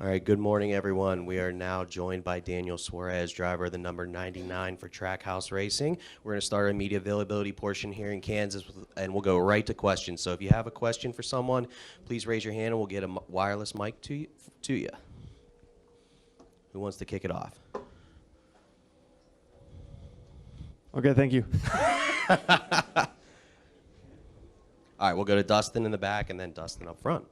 All right, good morning, everyone. We are now joined by Daniel Suarez, driver of the number 99 for Trackhouse Racing. We're going to start our media availability portion here in Kansas, and we'll go right to questions. So if you have a question for someone, please raise your hand, and we'll get a wireless mic to you. Who wants to kick it off? Okay, thank you. All right, we'll go to Dustin in the back, and then Dustin up front.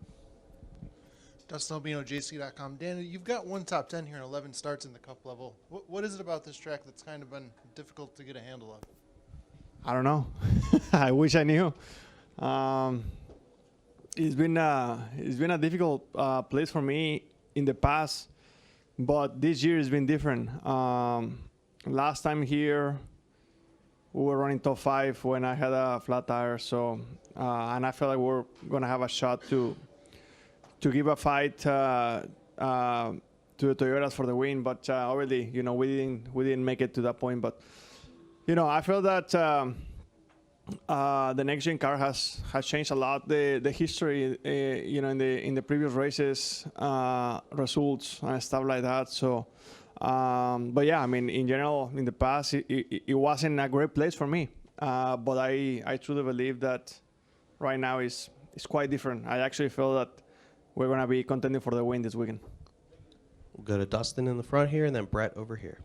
Dustin Albino, JC.com. Daniel, you've got one top 10 here and 11 starts in the Cup level. What is it about this track that's kind of been difficult to get a handle of? I don't know. I wish I knew. It's been a difficult place for me in the past, but this year has been different. Last time here, we were running top 5 when I had a flat tire, so and I felt like we were gonna have a shot to give a fight to the Toyotas for the win, but obviously, we didn't make it to that point. But I feel that the next gen car has changed a lot. The history, in the previous races, results and stuff like that. So, but yeah, I mean, in general, in the past, it wasn't a great place for me. But I truly believe that right now is quite different. I actually feel that we're going to be contending for the win this weekend. We'll go to Dustin in the front here, and then Brett over here.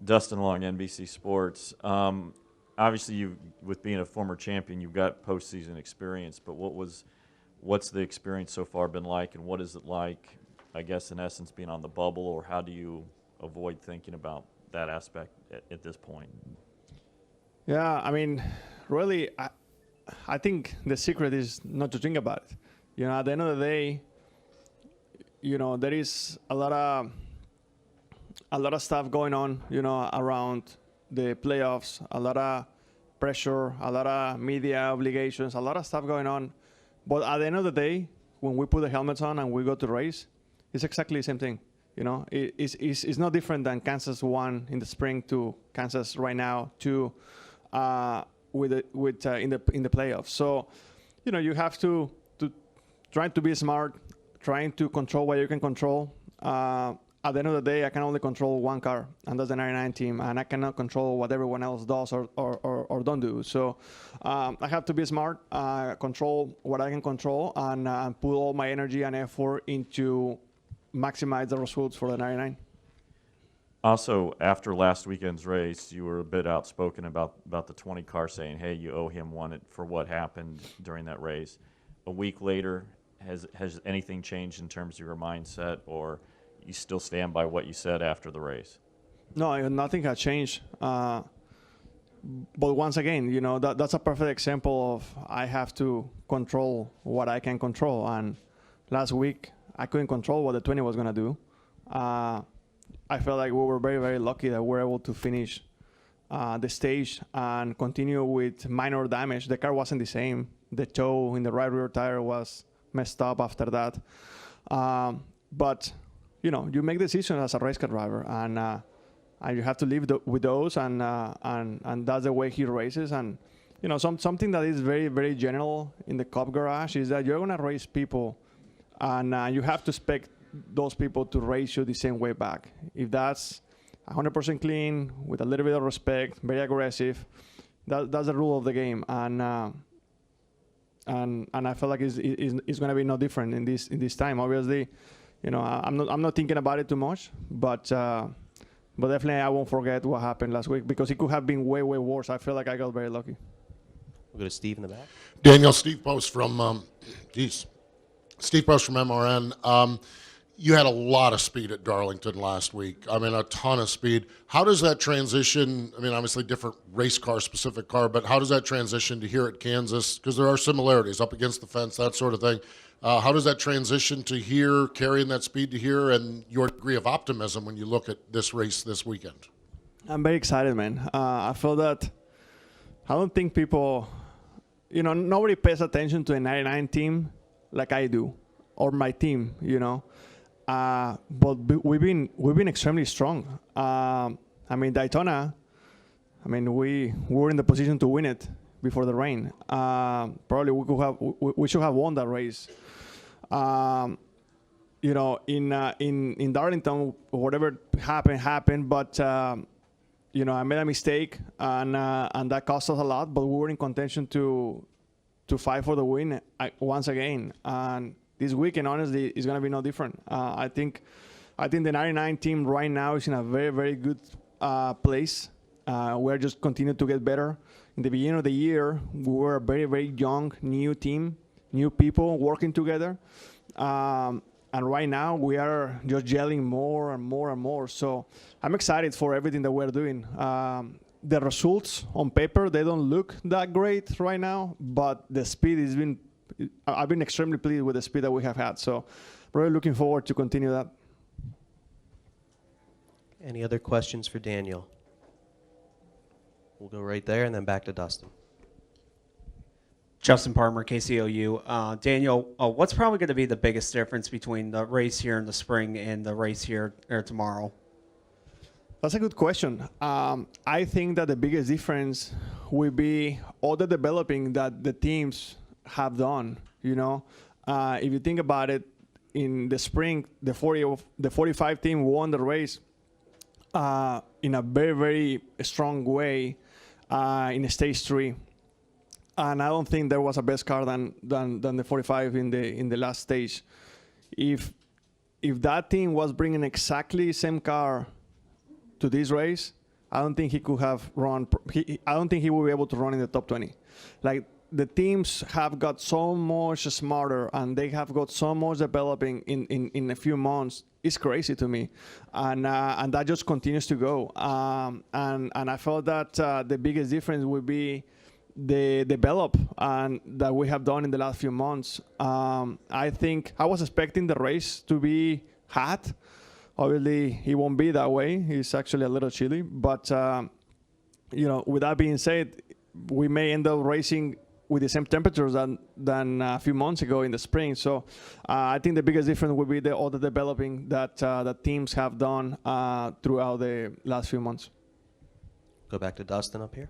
Dustin Long, NBC Sports. Obviously, with being a former champion, you've got postseason experience. But what's the experience so far been like, and what is it like, I guess, in essence, being on the bubble, or how do you avoid thinking about that aspect at this point? Yeah, I mean, really, I think the secret is not to think about it. At the end of the day, there is a lot of stuff going on, around the playoffs, a lot of pressure, a lot of media obligations, a lot of stuff going on. But at the end of the day, when we put the helmets on and we go to race, it's exactly the same thing. It's not different than Kansas 1 in the spring to Kansas right now to in the playoffs. So, you have to trying to be smart, trying to control what you can control. At the end of the day, I can only control one car, and that's the 99 team, and I cannot control what everyone else does or don't do. So I have to be smart, control what I can control, and put all my energy and effort into maximize the results for the 99. Also, after last weekend's race, you were a bit outspoken about the 20 car, saying, hey, you owe him one for what happened during that race. A week later, has anything changed in terms of your mindset, or you still stand by what you said after the race? No, nothing has changed. But once again, that's a perfect example of I have to control what I can control. And last week, I couldn't control what the 20 was going to do. I felt like we were very, very lucky that we were able to finish the stage and continue with minor damage. The car wasn't the same. The toe in the right rear tire was messed up after that. But, you make decisions as a race car driver, and you have to live with those, and that's the way he races. And, something that is very, very general in the Cup garage is that you're going to race people, and you have to expect those people to race you the same way back. If that's 100% clean, with a little bit of respect, very aggressive, that's the rule of the game. And I feel like it's going to be no different in this time. Obviously, I'm not thinking about it too much, but definitely I won't forget what happened last week, because it could have been way, way worse. I feel like I got very lucky. We'll go to Steve in the back. Daniel, Steve Post from Steve Post from MRN. You had a lot of speed at Darlington last week. I mean, a ton of speed. How does that transition? I mean, obviously different race car, specific car, but how does that transition to here at Kansas? Because there are similarities up against the fence, that sort of thing. How does that transition to here, carrying that speed to here, and your degree of optimism when you look at this race this weekend? I'm very excited, man. I feel that I don't think people, nobody pays attention to a 99 team like I do, or my team, But we've been extremely strong. I mean, Daytona, we were in the position to win it before the rain. Probably we should have won that race. in Darlington, whatever happened. But I made a mistake, and that cost us a lot. But we were in contention to fight for the win once again. And this weekend, honestly, is going to be no different. I think the 99 team right now is in a very, very good place. We're just continuing to get better. In the beginning of the year, we were a very, very young, new team, new people working together. And right now, we are just gelling more and more and more. So I'm excited for everything that we're doing. The results on paper, they don't look that great right now, but the speed has been, I've been extremely pleased with the speed that we have had. So really looking forward to continue that. Any other questions for Daniel? We'll go right there and then back to Dustin. Justin Parmer, KCOU. Daniel, what's probably going to be the biggest difference between the race here in the spring and the race here tomorrow? That's a good question. I think that the biggest difference will be all the developing that the teams have done. If you think about it, in the spring, the 45 team won the race in a very, very strong way in stage 3. And I don't think there was a best car than the 45 in the last stage. If that team was bringing exactly the same car to this race, I don't think he could have run. I don't think he will be able to run in the top 20. Like, the teams have got so much smarter, and they have got so much developing in a few months. It's crazy to me, and that just continues to go. And I felt that the biggest difference would be the develop and that we have done in the last few months. I think I was expecting the race to be hot. Obviously, it won't be that way. It's actually a little chilly. But, with that being said, we may end up racing with the same temperatures than a few months ago in the spring. So I think the biggest difference will be all the developing that teams have done throughout the last few months. Go back to Dustin up here.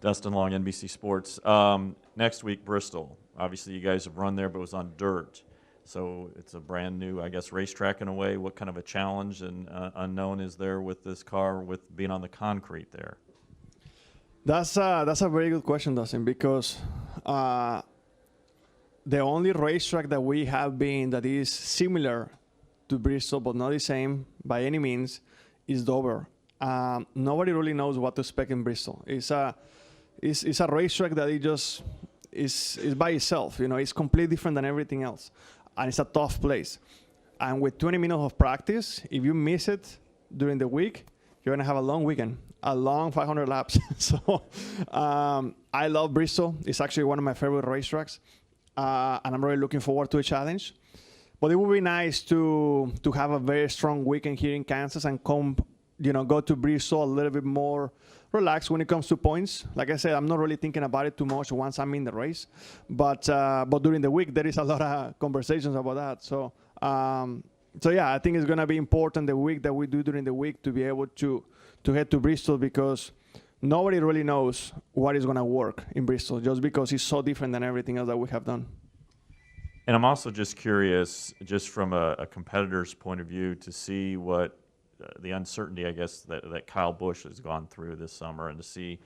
Dustin Long, NBC Sports. Next week, Bristol. Obviously, you guys have run there, but it was on dirt. So it's a brand new, I guess, racetrack in a way. What kind of a challenge and unknown is there with this car with being on the concrete there? That's a very good question, Dustin, because the only racetrack that we have been that is similar to Bristol, but not the same by any means, is Dover. Nobody really knows what to expect in Bristol. It's a racetrack that it just is by itself. It's completely different than everything else, and it's a tough place. And with 20 minutes of practice, if you miss it during the week, you're gonna have a long weekend, a long 500 laps. So I love Bristol. It's actually one of my favorite racetracks, and I'm really looking forward to a challenge. But it would be nice to have a very strong weekend here in Kansas and go to Bristol a little bit more relaxed when it comes to points. Like I said, I'm not really thinking about it too much once I'm in the race. But during the week, there is a lot of conversations about that. So yeah, I think it's going to be important the week that we do during the week to be able to head to Bristol, because nobody really knows what is going to work in Bristol, just because it's so different than everything else that we have done. And I'm also just curious, just from a competitor's point of view, to see what the uncertainty, I guess, that Kyle Busch has gone through this summer, and to see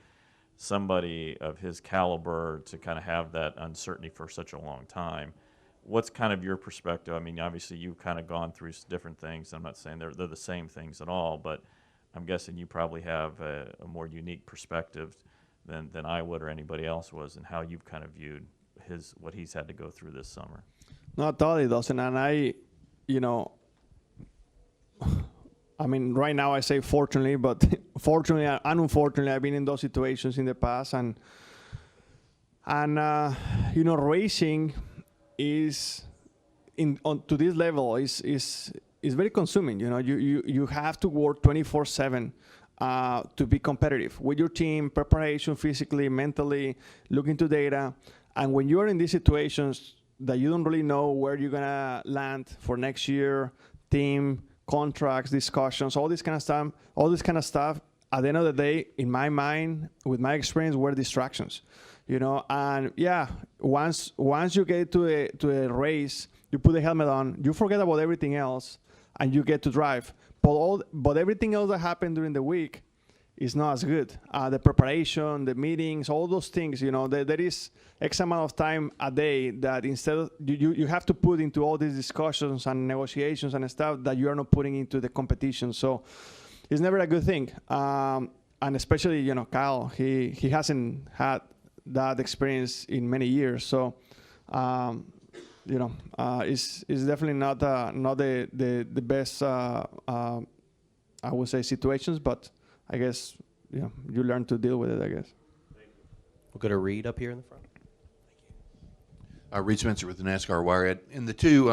somebody of his caliber to kind of have that uncertainty for such a long time. What's kind of your perspective? I mean, obviously you've kind of gone through different things. I'm not saying they're the same things at all, but I'm guessing you probably have a more unique perspective than I would or anybody else was, and how you've kind of viewed what he's had to go through this summer. No, totally, Dawson. And I mean, right now I say fortunately, but fortunately and unfortunately, I've been in those situations in the past, and racing is to this level is very consuming. You have to work 24/7 to be competitive with your team, preparation, physically, mentally, looking to data, and when you are in these situations that you don't really know where you're gonna land for next year, team, contracts, discussions, all this kind of stuff, at the end of the day, in my mind, with my experience, were distractions, And yeah, once you get to a race, you put the helmet on, you forget about everything else, and you get to drive. But everything else that happened during the week is not as good. The preparation, the meetings, all those things, there is X amount of time a day that instead of, you have to put into all these discussions and negotiations and stuff that you are not putting into the competition. So it's never a good thing. And especially, Kyle, he hasn't had that experience in many years. So, it's definitely not the best, I would say, situations, but I guess, you learn to deal with it, I guess. We'll go to Reed up here in the front. Reed Spencer with the NASCAR Wire. In the 2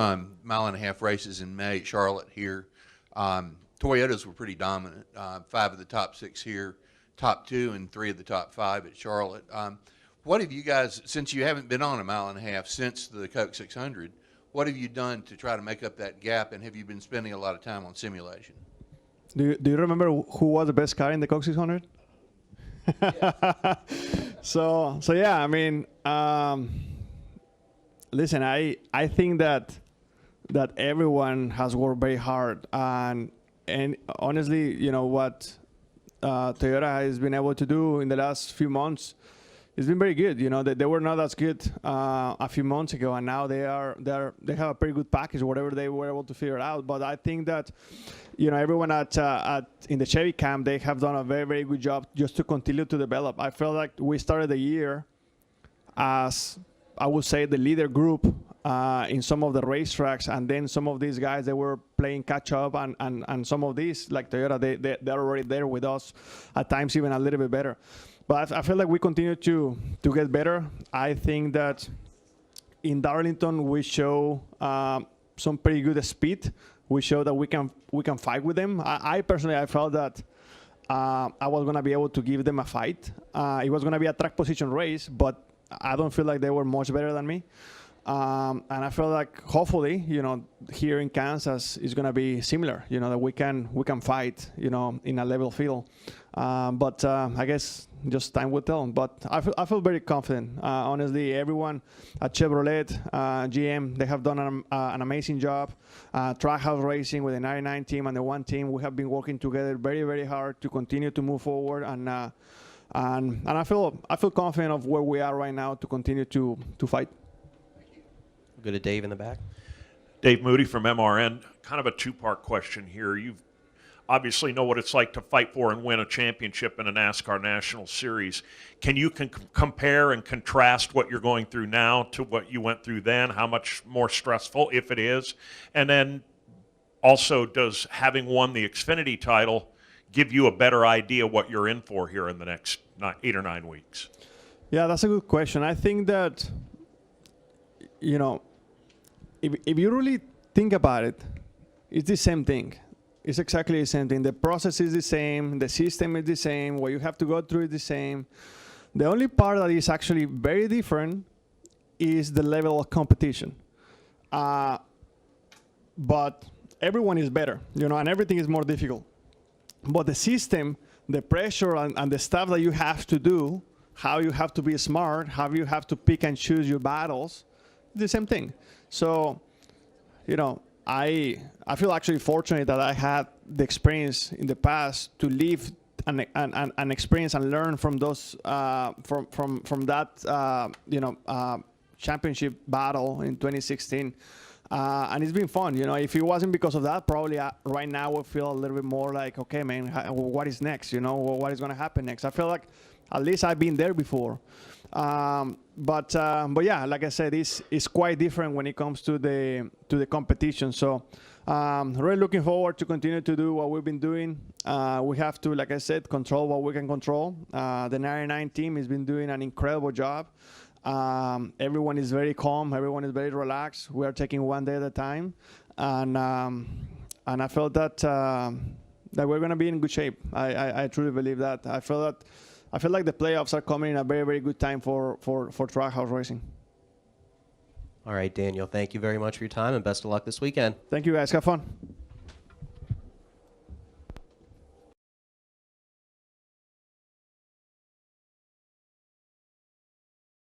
mile-and-a-half races in May at Charlotte here, Toyotas were pretty dominant. 5 of the top 6 here, top 2, and 3 of the top 5 at Charlotte. What have you guys, since you haven't been on a mile-and-a-half since the Coke 600, what have you done to try to make up that gap, and have you been spending a lot of time on simulation? Do you remember who was the best car in the Coke 600? So yeah, I mean, listen, I think that everyone has worked very hard, and honestly, what Toyota has been able to do in the last few months, it's been very good. They were not as good a few months ago, and now they have a pretty good package, whatever they were able to figure out. But I think that everyone in the Chevy camp, they have done a very, very good job just to continue to develop. I felt like we started the year as, I would say, the leader group in some of the racetracks, and then some of these guys, they were playing catch up, and some of these, like Toyota, they're already there with us, at times even a little bit better. But I feel like we continue to get better. I think that in Darlington we show some pretty good speed. We show that we can fight with them. I personally, I felt that I was going to be able to give them a fight. It was going to be a track position race, but I don't feel like they were much better than me. And I feel like hopefully, here in Kansas is going to be similar. That we can fight, in a level field. But I guess just time will tell. But I feel very confident. Honestly, everyone at Chevrolet, GM, they have done an amazing job. Trackhouse Racing with the 99 team and the 1 team, we have been working together very, very hard to continue to move forward. And I feel confident of where we are right now to continue to fight. We'll go to Dave in the back. Dave Moody from MRN. Kind of a 2-part question here. You obviously know what it's like to fight for and win a championship in a NASCAR National Series. Can you compare and contrast what you're going through now to what you went through then? How much more stressful, if it is? And then also, does having won the Xfinity title give you a better idea what you're in for here in the next 8 or 9 weeks? Yeah, that's a good question. I think that, if you really think about it, it's the same thing. It's exactly the same thing. The process is the same. The system is the same. What you have to go through is the same. The only part that is actually very different is the level of competition. But everyone is better, and everything is more difficult. But the system, the pressure, and the stuff that you have to do, how you have to be smart, how you have to pick and choose your battles, the same thing. So, I feel actually fortunate that I had the experience in the past to live an experience and learn from those from that championship battle in 2016, and it's been fun. If it wasn't because of that, probably right now I would feel a little bit more like, okay, man, what is next? What is going to happen next? I feel like at least I've been there before. But yeah, like I said, it's quite different when it comes to the competition. So really looking forward to continue to do what we've been doing. We have to, like I said, control what we can control. The 99 team has been doing an incredible job. Everyone is very calm. Everyone is very relaxed. We are taking one day at a time, and I felt that we're going to be in good shape. I truly believe that. I feel like the playoffs are coming in a very, very good time for Trackhouse Racing. All right, Daniel, thank you very much for your time, and best of luck this weekend. Thank you, guys. Have fun.